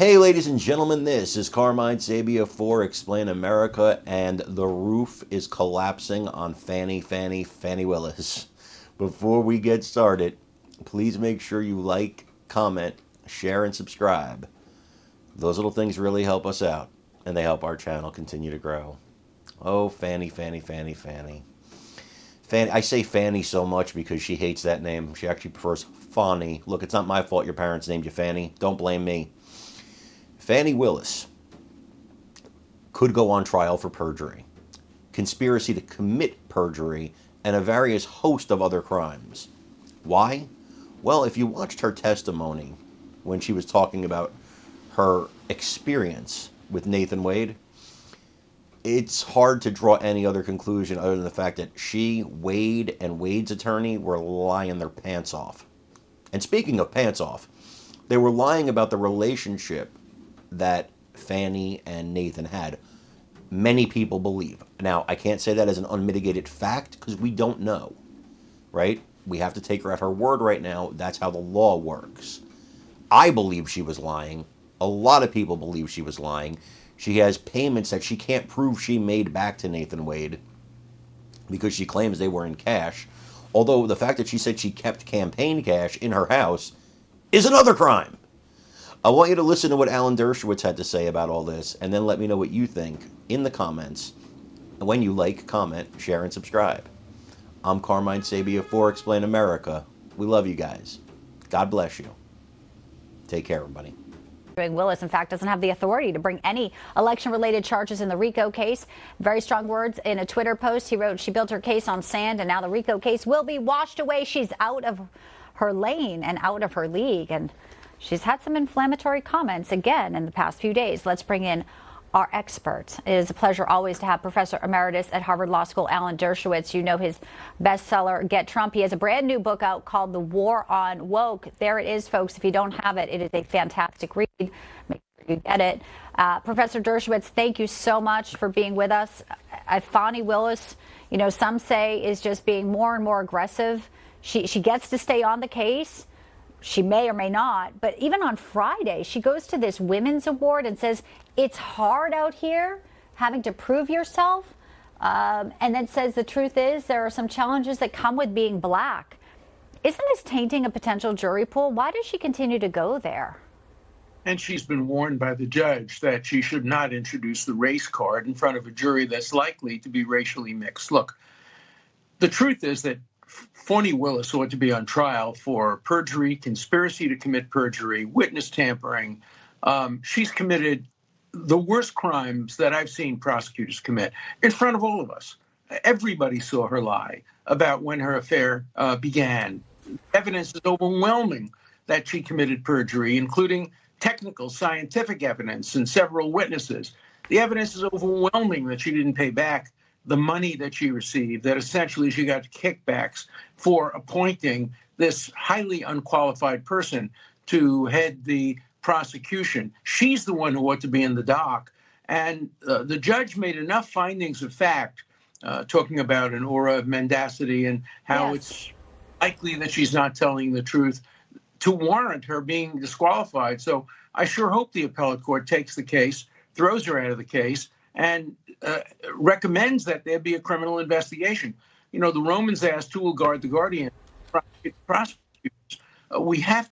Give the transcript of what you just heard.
Hey, ladies and gentlemen, this is Carmine Sabia for Explain America, and the roof is collapsing on Fani Willis. Before we get started, please make sure you like, comment, share, and subscribe. Those little things really help us out, and they help our channel continue to grow. Oh, Fani. I say Fani so much because she hates that name. She actually prefers Fani. Look, it's not my fault your parents named you Fani. Don't blame me. Fani Willis could go on trial for perjury, conspiracy to commit perjury, and a various host of other crimes. Why? Well, if you watched her testimony when she was talking about her experience with Nathan Wade, it's hard to draw any other conclusion other than the fact that she, Wade, and Wade's attorney were lying their pants off. And speaking of pants off, they were lying about the relationship that Fani and Nathan had. Many people believe. Now, I can't say that as an unmitigated fact because we don't know, right? We have to take her at her word right now. That's how the law works. I believe she was lying. A lot of people believe she was lying. She has payments that she can't prove she made back to Nathan Wade because she claims they were in cash. Although the fact that she said she kept campaign cash in her house is another crime. I want you to listen to what Alan Dershowitz had to say about all this, and then let me know what you think in the comments. And when you like, comment, share, and subscribe. I'm Carmine Sabia for Explain America. We love you guys. God bless you. Take care, everybody. Willis, in fact, doesn't have the authority to bring any election-related charges in the RICO case. Very strong words in a Twitter post. He wrote, she built her case on sand, and now the RICO case will be washed away. She's out of her lane and out of her league. And she's had some inflammatory comments again in the past few days. Let's bring in our expert. It is a pleasure always to have Professor Emeritus at Harvard Law School, Alan Dershowitz. You know his bestseller, Get Trump. He has a brand new book out called The War on Woke. There it is, folks. If you don't have it, it is a fantastic read. Make sure you get it. Professor Dershowitz, thank you so much for being with us. Fani Willis, you know, some say is just being more and more aggressive. She gets to stay on the case. She may or may not, but even on Friday, she goes to this women's award and says, it's hard out here having to prove yourself. And then says the truth is there are some challenges that come with being black. Isn't this tainting a potential jury pool? Why does she continue to go there? And she's been warned by the judge that she should not introduce the race card in front of a jury that's likely to be racially mixed. Look, the truth is that Fani Willis ought to be on trial for perjury, conspiracy to commit perjury, witness tampering. She's committed the worst crimes that I've seen prosecutors commit in front of all of us. Everybody saw her lie about when her affair began. Evidence is overwhelming that she committed perjury, including technical scientific evidence and several witnesses. The evidence is overwhelming that she didn't pay back the money that she received, that essentially she got kickbacks for appointing this highly unqualified person to head the prosecution. She's the one who ought to be in the dock. And the judge made enough findings of fact, talking about an aura of mendacity and how it's likely that she's not telling the truth, to warrant her being disqualified. So I sure hope the appellate court takes the case, throws her out of the case, and recommends that there be a criminal investigation. You know, the Romans asked who will guard the guardian, prosecutors. We have